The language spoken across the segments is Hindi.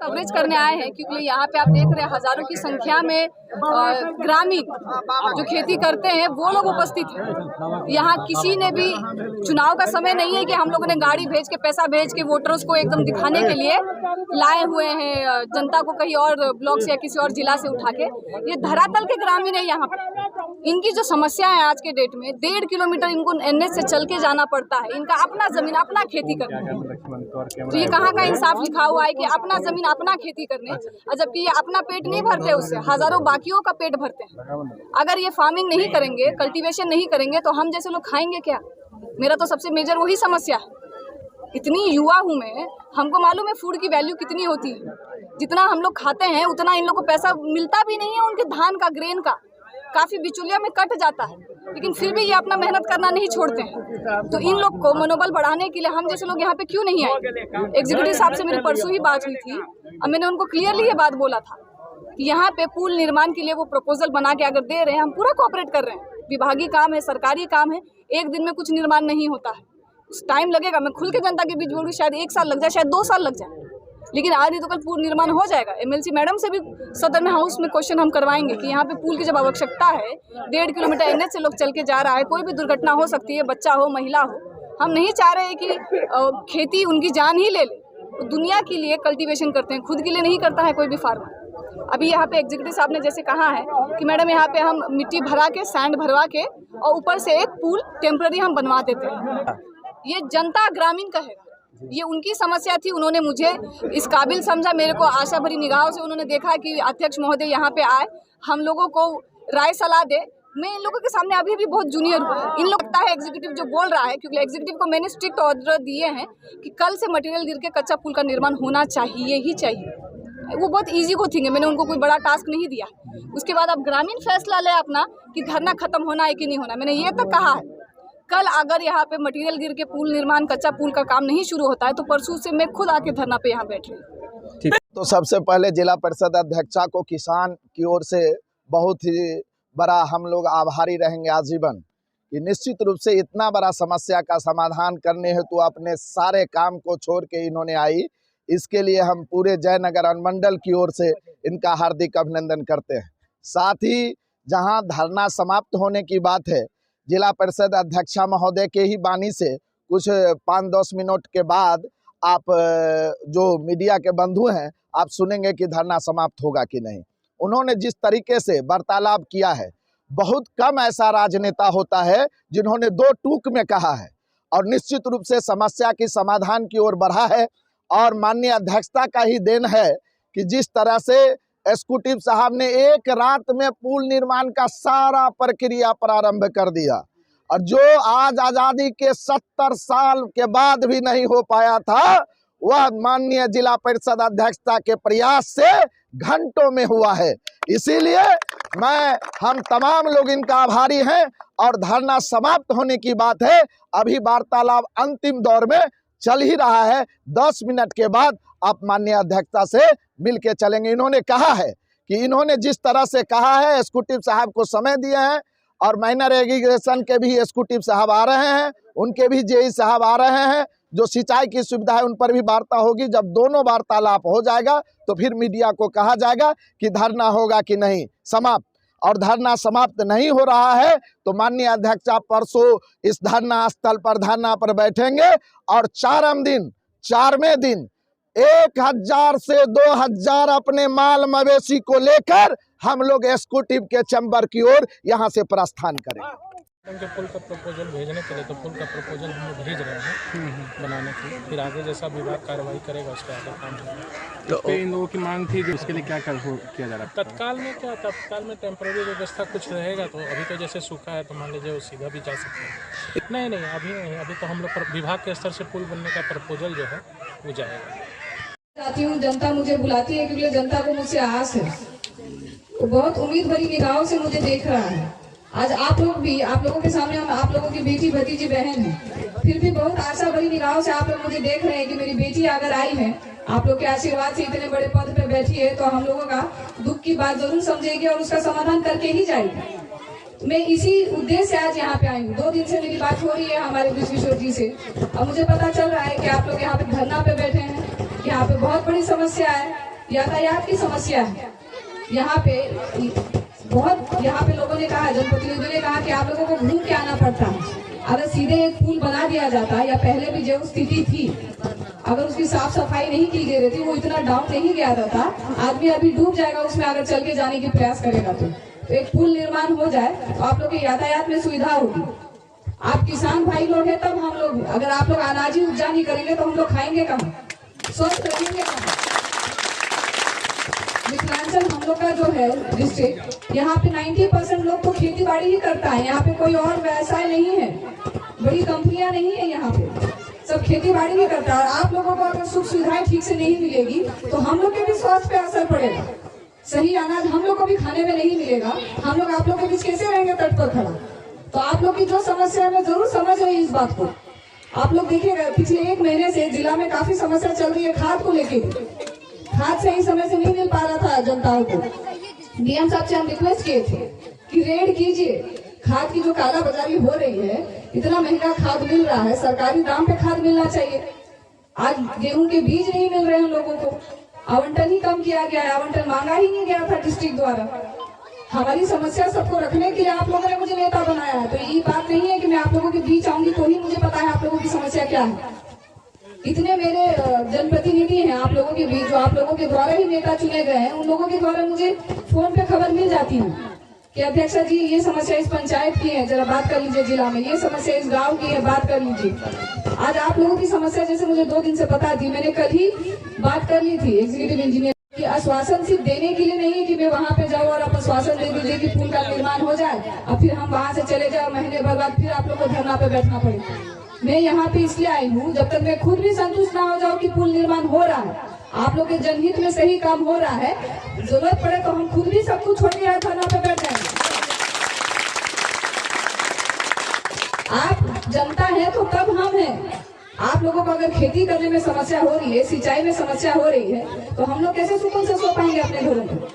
कवरेज करने आए हैं क्योंकि यहाँ पे आप देख रहे हैं हजारों की संख्या में ग्रामीण जो खेती करते हैं वो लोग उपस्थित हैं। यहाँ किसी ने भी चुनाव का समय नहीं है कि हम लोगों ने गाड़ी भेज के पैसा भेज के वोटर्स को एकदम दिखाने के लिए लाए हुए हैं जनता को कहीं और ब्लॉक से या किसी और जिला से उठा के। ये धरातल के ग्रामीण है यहाँ पे। इनकी जो समस्या है आज के डेट में 1.5 किलोमीटर इनको NH से चल के जाना पड़ता है। इनका अपना जमीन अपना खेती करने, तो ये कहाँ का इंसाफ लिखा हुआ है कि अपना जमीन अपना खेती करने, और जबकि ये अपना पेट नहीं भरते उससे, हजारों बाकियों का पेट भरते हैं। अगर ये फार्मिंग नहीं करेंगे, कल्टीवेशन नहीं करेंगे तो हम जैसे लोग खाएंगे क्या? मेरा तो सबसे मेजर वही समस्या है। इतनी युवा हूँ मैं, हमको मालूम है फूड की वैल्यू कितनी होती है। जितना हम लोग खाते हैं उतना इन लोग को पैसा मिलता भी नहीं है। उनके धान का, ग्रेन का काफ़ी बिचौलिया में कट जाता है, लेकिन फिर भी ये अपना मेहनत करना नहीं छोड़ते हैं। तो इन लोग को मनोबल बढ़ाने के लिए हम जैसे लोग यहाँ पे क्यों नहीं आए? एग्जीक्यूटिव साहब से मेरी परसों ही बात हुई थी और मैंने उनको क्लियरली ये बात बोला था कि यहाँ पे पुल निर्माण के लिए वो प्रपोजल बना के अगर दे रहे हैं, हम पूरा कोऑपरेट कर रहे हैं। विभागीय काम है, सरकारी काम है, एक दिन में कुछ निर्माण नहीं होता है, टाइम लगेगा। मैं खुल के जनता के बीच बोलूँ, शायद 1 साल लग जाए, शायद 2 साल लग जाए, लेकिन आज नहीं तो कल पूर्ण निर्माण हो जाएगा। MLC मैडम से भी सदन में हाउस में क्वेश्चन हम करवाएंगे कि यहाँ पे पुल की जब आवश्यकता है, 1.5 किलोमीटर NH से लोग चल के जा रहा है, कोई भी दुर्घटना हो सकती है, बच्चा हो, महिला हो। हम नहीं चाह रहे हैं कि खेती उनकी जान ही ले ले। तो दुनिया के लिए कल्टीवेशन करते हैं, खुद के लिए नहीं करता है कोई भी फार्मर। अभी यहाँ पे एग्जीक्यूटिव साहब ने जैसे कहा है कि मैडम यहाँ पे हम मिट्टी भरा के, सैंड भरवा के और ऊपर से एक पुल टेम्पररी हम बनवा देते हैं। ये जनता ग्रामीण का है, ये उनकी समस्या थी। उन्होंने मुझे इस काबिल समझा, मेरे को आशा भरी निगाहों से उन्होंने देखा कि अध्यक्ष महोदय यहाँ पे आए, हम लोगों को राय सलाह दे। मैं इन लोगों के सामने अभी भी बहुत जूनियर हूँ। इन लोग लगता है एग्जीक्यूटिव जो बोल रहा है, क्योंकि एग्जीक्यूटिव को मैंने स्ट्रिक्ट ऑर्डर दिए हैं कि कल से मटेरियल गिर के कच्चा पुल का निर्माण होना चाहिए ही चाहिए। वो बहुत ईजी को थिंग है, मैंने उनको कोई बड़ा टास्क नहीं दिया। उसके बाद अब ग्रामीण फैसला ले अपना कि धरना खत्म होना है कि नहीं होना। मैंने ये तक कहा है, कल अगर यहाँ पे मटेरियल गिर के पुल निर्माण, कच्चा पुल का काम नहीं शुरू होता है तो परसों से मैं खुद आके धरना पे यहाँ बैठ रही हूँ। तो सबसे पहले जिला परिषद अध्यक्षा को किसान की ओर से बहुत ही बड़ा हम लोग आभारी रहेंगे आजीवन, कि निश्चित रूप से इतना बड़ा समस्या का समाधान करने हेतु तो अपने सारे काम को छोड़ के इन्होंने आई। इसके लिए हम पूरे जयनगर अनुमंडल की ओर से इनका हार्दिक अभिनंदन करते हैं। साथ ही जहां धरना समाप्त होने की बात है, जिला परिषद अध्यक्षा महोदय के ही वाणी से कुछ 5-10 मिनट के बाद आप जो मीडिया के बंधु हैं, आप सुनेंगे कि धरना समाप्त होगा कि नहीं। उन्होंने जिस तरीके से वार्तालाप किया है, बहुत कम ऐसा राजनेता होता है जिन्होंने 2 टूक में कहा है और निश्चित रूप से समस्या की समाधान की ओर बढ़ा है। और माननीय अध्यक्षता का ही देन है कि जिस तरह से एग्जीक्यूटिव साहब ने एक रात में पुल निर्माण का सारा प्रक्रिया प्रारंभ कर दिया, और जो आज आज़ादी के 70 साल के बाद भी नहीं हो पाया था, वह माननीय जिला परिषद अध्यक्षता के प्रयास से घंटों में हुआ है। इसीलिए हम तमाम लोग इनका आभारी हैं। और धरना समाप्त होने की बात है, अभी वार्तालाप अंतिम दौर में चल ही रहा है। 10 मिनट के बाद आप माननीय अध्यक्षता से मिल के चलेंगे। इन्होंने कहा है कि इन्होंने जिस तरह से कहा है, एग्जीक्यूटिव साहब को समय दिए हैं, और माइनर एग्रीगेशन के भी एग्जीक्यूटिव साहब आ रहे हैं, उनके भी जेई साहब आ रहे हैं। जो सिंचाई की सुविधा है उन पर भी वार्ता होगी। जब दोनों वार्तालाप हो जाएगा तो फिर मीडिया को कहा जाएगा कि धरना होगा कि नहीं समाप्त। और धरना समाप्त नहीं हो रहा है तो माननीय अध्यक्षा परसों इस धरना स्थल पर धरना पर बैठेंगे, और 4वें दिन 1000 से 2000 अपने माल मवेशी को लेकर हम लोग एग्जीक्यूटिव के चैम्बर की ओर यहाँ से प्रस्थान करेंगे। उनके पुल का प्रपोजल भेजने के लिए, तो पुल का प्रपोजल हम लोग भेज रहे हैं बनाने के लिए, फिर आगे जैसा विभाग कार्रवाई करेगा उसके आगे काम होगा। तो इन लोगों की मांग थी कि उसके लिए क्या किया जा रहा है? तत्काल में टेम्पररी व्यवस्था कुछ रहेगा। तो अभी तो जैसे सूखा है तो मान लीजिए वो सीधा भी जा सकते हैं। नहीं अभी नहीं, अभी तो हम लोग विभाग के स्तर से पुल बनने का प्रपोजल जो है वो जाएगा। चाहती हूँ, जनता मुझे बुलाती है क्योंकि जनता को मुझसे आस है, वो बहुत उम्मीद भरी निगाहों से मुझे देख रहा है। आज आप लोगों के सामने हम आप लोगों की बेटी भतीजी बहन है, फिर भी बहुत आशा भरी निगाहों से आप लोग मुझे देख रहे हैं कि मेरी बेटी अगर आई है, आप लोग के आशीर्वाद से इतने बड़े पद पे बैठी है, तो हम लोगों का दुख की बात जरूर समझेगी और उसका समाधान करके ही जाएगी। मैं इसी उद्देश्य से आज यहाँ पे आई हूँ। 2 दिन से मेरी बात हो रही है हमारे किशोर जी से, और मुझे पता चल रहा है कि आप लोग यहाँ पे धरना पे बैठे हैं। यहाँ पे बहुत बड़ी समस्या है। यातायात की समस्या है। यहाँ पे लोगों ने कहा, जनप्रतिनिधियों ने कहा कि आप लोगों को घूम के आना पड़ता है। अगर सीधे एक पुल बना दिया जाता या पहले भी जो स्थिति थी, अगर उसकी साफ सफाई नहीं की गई रहती, वो इतना डाउन नहीं गया रहता, आदमी अभी डूब जाएगा उसमें अगर चल के जाने की प्रयास करेगा तो एक पुल निर्माण हो जाए तो आप लोग के यातायात में सुविधा होगी। आप किसान भाई लोग हैं, तब हम लोग, अगर आप लोग अनाज ही उपजा नहीं करेंगे तो हम लोग खाएंगे कहाँ, स्वस्थ रहेंगे कहाँ। मिथिलांचल हम लोग का जो है डिस्ट्रिक्ट, यहाँ पे 90% लोग तो खेती बाड़ी ही करता है। यहाँ पे कोई और व्यवसाय नहीं है, बड़ी कंपनियां नहीं है, यहाँ पे सब खेती बाड़ी ही करता है। और आप लोगों को अगर सुख सुविधाएं ठीक से नहीं मिलेगी तो हम लोग के भी स्वास्थ्य पे असर पड़ेगा। सही अनाज हम लोग को भी खाने में नहीं मिलेगा, हम लोग आप लोग के बीच कैसे रहेंगे तट पर खड़ा। तो आप लोग की जो समस्या है, मैं जरूर समझ रही हूँ इस बात को। आप लोग देखिएगा, पिछले 1 महीने से जिला में काफी समस्या चल रही है खाद को लेके। खाद सही समय से नहीं मिल पा रहा था जनताओं को। डीएम साहब से हम रिक्वेस्ट किए थे कि रेड कीजिए, खाद की जो काला बाजारी हो रही है, इतना महंगा खाद मिल रहा है, सरकारी दाम पे खाद मिलना चाहिए। आज गेहूं के बीज नहीं मिल रहे हैं लोगों को, आवंटन ही कम किया गया है, आवंटन मांगा ही नहीं गया था डिस्ट्रिक्ट द्वारा। हमारी समस्या सबको रखने के लिए आप लोगों ने मुझे नेता बनाया है, तो ये बात नहीं है कि मैं आप लोगों के बीच आऊंगी तो ही मुझे पता है आप लोगों की समस्या क्या है। इतने मेरे जनप्रतिनिधि हैं आप लोगों के बीच, जो आप लोगों के द्वारा ही नेता चुने गए हैं, उन लोगों के द्वारा मुझे फोन पे खबर मिल जाती है कि अध्यक्षा जी ये समस्या इस पंचायत की है, जरा बात कर लीजिए, जिला में ये समस्या इस गांव की है, बात कर लीजिए। आज आप लोगों की समस्या जैसे मुझे 2 दिन से पता थी, मैंने कल ही बात कर ली थी एग्जीक्यूटिव इंजीनियर की। आश्वासन सिर्फ देने के लिए नहीं है कि मैं वहाँ पे जाऊँ और आप आश्वासन दे दीजिए कि पुल का निर्माण हो जाए और फिर हम वहाँ से चले जाए, महीने भर बाद फिर आप लोग को धरना पे बैठना पड़े। मैं यहाँ पे इसलिए आई हूँ, जब तक मैं खुद भी संतुष्ट ना हो जाऊँ कि पुल निर्माण हो रहा है, आप लोग के जनहित में सही काम हो रहा है, जरूरत पड़े तो हम खुद भी सब कुछ छोड़ के धरना पे बैठ जाएंगे। आप जनता है तो तब हम हैं। आप लोगों को अगर खेती करने में समस्या हो रही है, सिंचाई में समस्या हो रही है, तो हम लोग कैसे सुकून से सो पाएंगे अपने घरों में।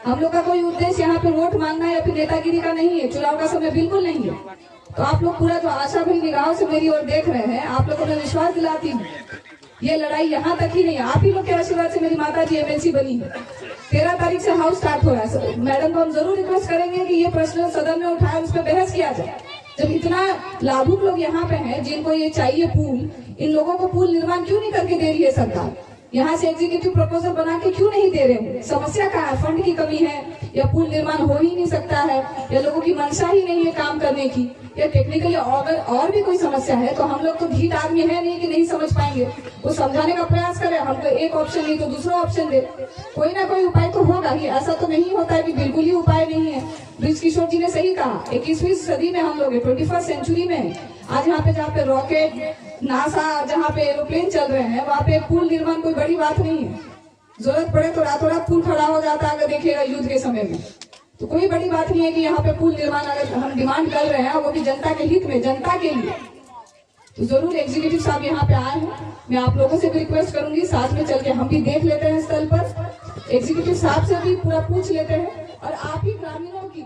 हम लोग का कोई उद्देश्य यहाँ पे वोट मांगना या फिर नेतागिरी का नहीं है, चुनाव का समय बिल्कुल नहीं है। तो आप लोग पूरा जो आशा भरी निगाहों से मेरी ओर देख रहे हैं, आप लोगों को मैं विश्वास दिलाती हूँ, ये लड़ाई यहाँ तक ही नहीं है, आप ही लोग के आशीर्वाद से मेरी माता जी एमएलसी बनी है। 13 तारीख से हाउस स्टार्ट हो रहा है। मैडम को हम जरूर रिक्वेस्ट करेंगे कि ये प्रश्न सदन में उठाए, उस पर बहस किया जाए। जब इतना लाभुक लोग यहाँ पे हैं जिनको ये चाहिए पुल, इन लोगों को पुल निर्माण क्यों नहीं करके दे रही है सरकार? यहाँ से एग्जीक्यूटिव प्रपोजल बना के क्यों नहीं दे रहे हैं? समस्या क्या है? फंड की कमी है, या पुल निर्माण हो ही नहीं सकता है, या लोगों की मंशा ही नहीं है काम करने की, या टेक्निकली अगर और भी कोई समस्या है तो हम लोग तो ढीठ आदमी है नहीं कि नहीं समझ पाएंगे। वो समझाने का प्रयास करें, हमको एक ऑप्शन नहीं तो दूसरा ऑप्शन दे, कोई ना कोई उपाय तो होगा ही। ऐसा तो नहीं होता है कि बिल्कुल ही उपाय नहीं है। ब्रिज किशोर जी ने सही कहा, 21वीं सदी में हम लोग 21st सेंचुरी में आज यहाँ पे जहाँ पे रॉकेट, नासा, जहाँ पे एरोप्लेन चल रहे हैं, वहाँ पे पुल निर्माण कोई बड़ी बात नहीं है। जरूरत पड़े तो रातों रात पुल खड़ा हो जाता है, अगर देखिएगा युद्ध के समय में, तो कोई बड़ी बात नहीं है कि यहाँ पे पुल निर्माण अगर हम डिमांड कर रहे हैं, वो भी जनता के हित में, जनता के लिए, तो जरूर एग्जीक्यूटिव साहब यहाँ पे आए हैं। मैं आप लोगों से भी रिक्वेस्ट करूंगी, साथ में चल के हम भी देख लेते हैं स्थल पर, एग्जीक्यूटिव साहब से भी पूरा पूछ लेते हैं, और आप ही ग्रामीणों की